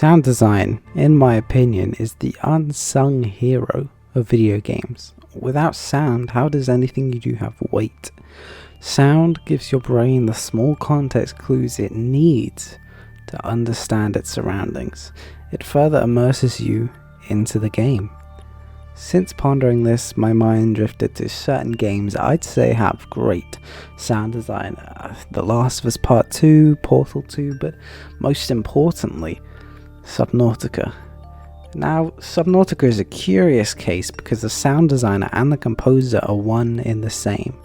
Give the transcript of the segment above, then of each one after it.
Sound design, in my opinion, is the unsung hero of video games. Without sound, how does anything you do have weight? Sound gives your brain the small context clues it needs to understand its surroundings. It further immerses you into the game. Since pondering this, my mind drifted to certain games I'd say have great sound design. The Last of Us Part 2, Portal 2, but most importantly, Subnautica. Now, Subnautica is a curious case because the sound designer and the composer are one in the same.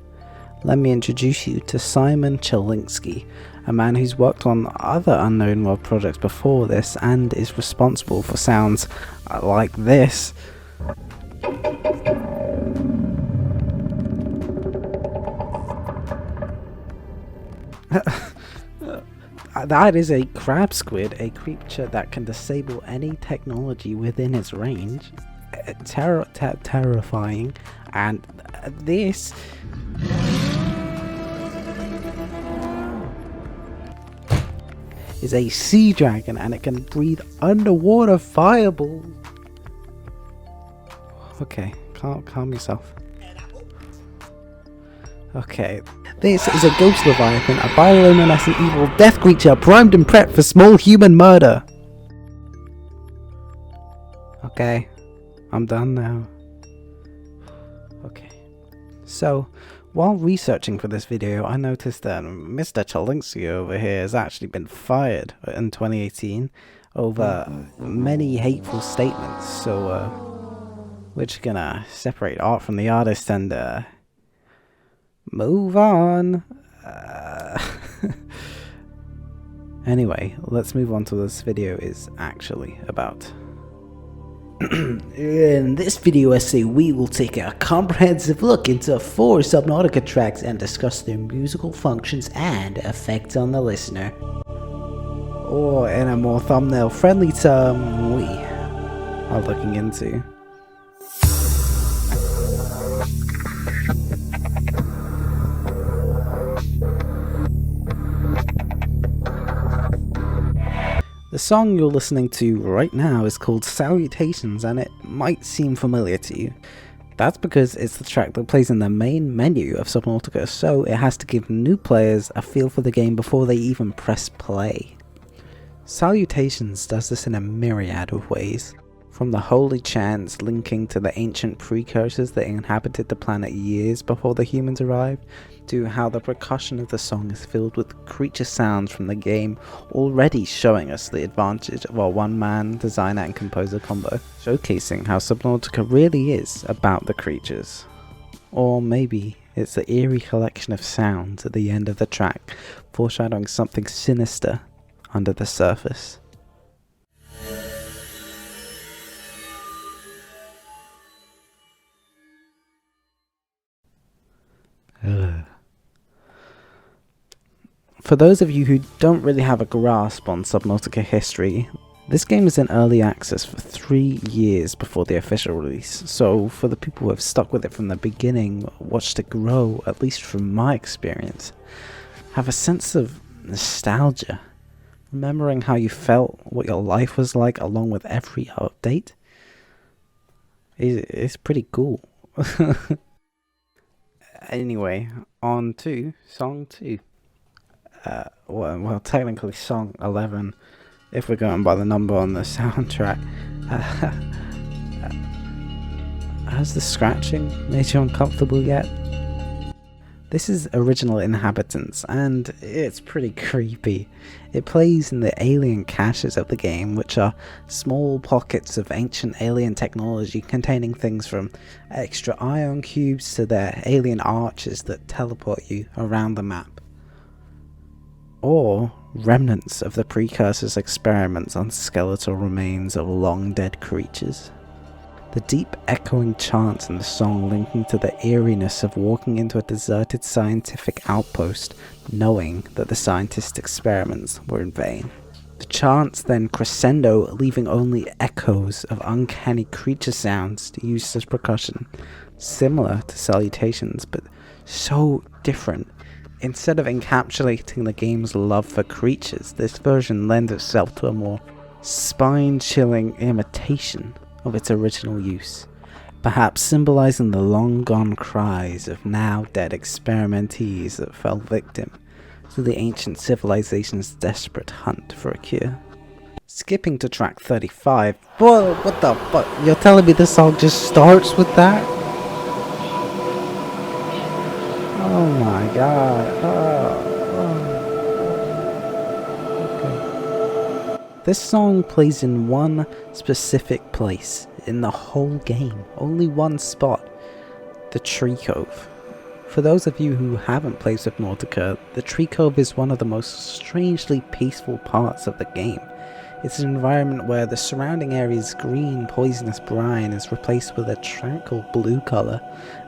Let me introduce you to Simon Chylinski, a man who's worked on other Unknown World projects before this and is responsible for sounds like this. That is a crab squid, a creature that can disable any technology within its range. Terrifying. And this is a sea dragon, and it can breathe underwater fireballs. Okay, calm yourself. Okay, this is a ghost leviathan, a bioluminescent evil death creature primed and prepped for small human murder. Okay, I'm done now. Okay, so while researching for this video, I noticed that Mr. Chylinski over here has actually been fired in 2018 over many hateful statements. So we're just gonna separate art from the artist and move on. Anyway, let's move on to what this video is actually about. In this video essay, we will take a comprehensive look into 4 Subnautica tracks and discuss their musical functions and effects on the listener. Or in a more thumbnail-friendly term, we are looking into. The song you're listening to right now is called Salutations, and it might seem familiar to you. That's because it's the track that plays in the main menu of Subnautica, so it has to give new players a feel for the game before they even press play. Salutations does this in a myriad of ways, from the holy chants linking to the ancient precursors that inhabited the planet years before the humans arrived, to how the percussion of the song is filled with creature sounds from the game, already showing us the advantage of a one-man designer and composer combo, showcasing how Subnautica really is about the creatures. Or maybe it's the eerie collection of sounds at the end of the track, foreshadowing something sinister under the surface. For those of you who don't really have a grasp on Subnautica history, this game is in early access for 3 years before the official release, so for the people who have stuck with it from the beginning, watched it grow, at least from my experience, have a sense of nostalgia, remembering how you felt, what your life was like along with every update. It's pretty cool. Anyway, on to song 2. Well, technically song 11, if we're going by the number on the soundtrack. Has the scratching made you uncomfortable yet? This is Original Inhabitants, and it's pretty creepy. It plays in the alien caches of the game, which are small pockets of ancient alien technology containing things from extra ion cubes to their alien arches that teleport you around the map. Or remnants of the precursors' experiments on skeletal remains of long dead creatures. The deep echoing chants in the song linking to the eeriness of walking into a deserted scientific outpost, knowing that the scientists' experiments were in vain. The chants then crescendo, leaving only echoes of uncanny creature sounds used as percussion, similar to Salutations, but so different. Instead of encapsulating the game's love for creatures, this version lends itself to a more spine-chilling imitation of its original use, perhaps symbolizing the long-gone cries of now-dead experimentees that fell victim to the ancient civilization's desperate hunt for a cure. Skipping to track 35. Whoa, what the fuck? You're telling me this song just starts with that? Oh my god. Okay. This song plays in one specific place in the whole game. Only one spot. The Tree Cove. For those of you who haven't played Subnautica, the Tree Cove is one of the most strangely peaceful parts of the game. It's an environment where the surrounding area's green, poisonous brine is replaced with a tranquil blue colour,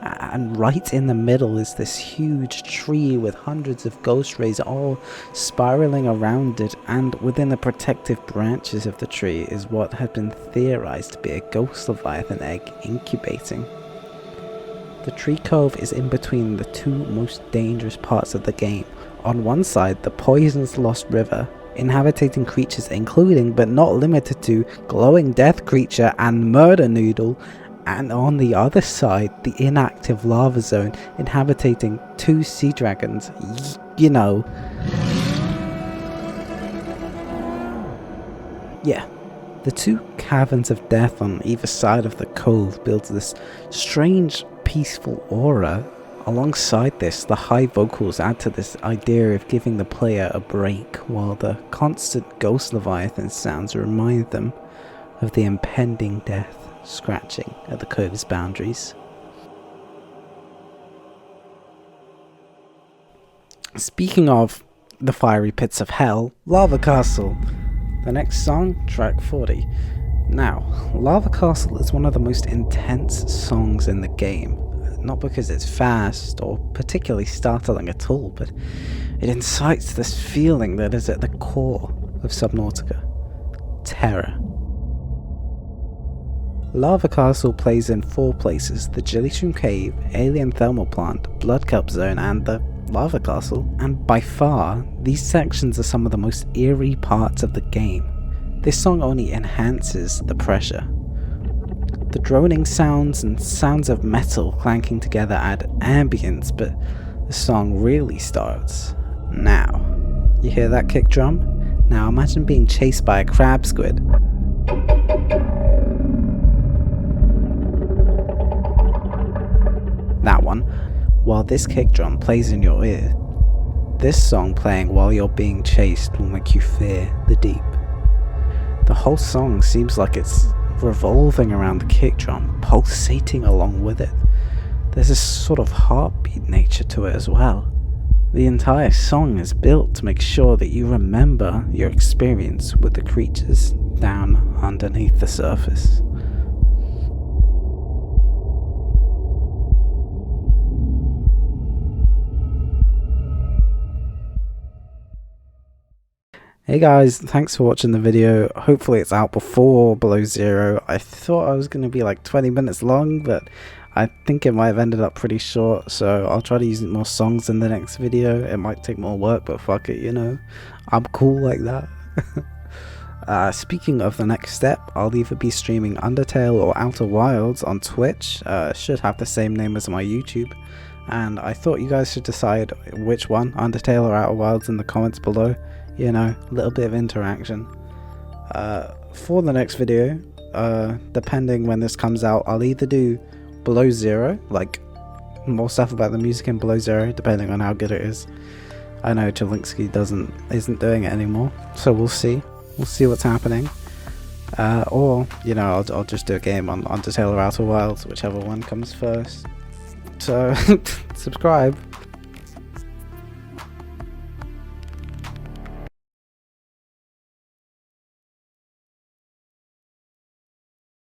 and right in the middle is this huge tree with hundreds of ghost rays all spiralling around it, and within the protective branches of the tree is what had been theorised to be a ghost leviathan egg incubating. The Tree Cove is in between the two most dangerous parts of the game. On one side, the poisonous Lost River, inhabiting creatures including but not limited to glowing death creature and murder noodle, and on the other side the inactive lava zone inhabiting two sea dragons, you know. Yeah, the two caverns of death on either side of the cove builds this strange peaceful aura. Alongside this, the high vocals add to this idea of giving the player a break, while the constant ghost leviathan sounds remind them of the impending death scratching at the cove's boundaries. Speaking of the fiery pits of hell, Lava Castle. The next song, track 40. Now, Lava Castle is one of the most intense songs in the game. Not because it's fast or particularly startling at all, but it incites this feeling that is at the core of Subnautica: terror. Lava Castle plays in 4 places: the Jellyshroom Cave, Alien Thermal Plant, Blood Cup Zone, and the Lava Castle, and by far, these sections are some of the most eerie parts of the game. This song only enhances the pressure. The droning sounds and sounds of metal clanking together add ambience, but the song really starts now. You hear that kick drum? Now imagine being chased by a crab squid. That one, while this kick drum plays in your ear. This song playing while you're being chased will make you fear the deep. The whole song seems like it's revolving around the kick drum, pulsating along with it. There's this sort of heartbeat nature to it as well. The entire song is built to make sure that you remember your experience with the creatures down underneath the surface. Hey guys, thanks for watching the video. Hopefully it's out before Below Zero. I thought I was going to be like 20 minutes long, but I think it might have ended up pretty short, so I'll try to use more songs in the next video. It might take more work, but fuck it, you know. I'm cool like that. Speaking of the next step, I'll either be streaming Undertale or Outer Wilds on Twitch. Should have the same name as my YouTube. And I thought you guys should decide which one, Undertale or Outer Wilds, in the comments below. You know, a little bit of interaction. For the next video, depending when this comes out, I'll either do Below Zero, like more stuff about the music in Below Zero, depending on how good it is. I know Chylinski isn't doing it anymore, so we'll see. We'll see what's happening. Or, you know, I'll just do a game on Undertale or Outer Wilds, whichever one comes first. So, subscribe.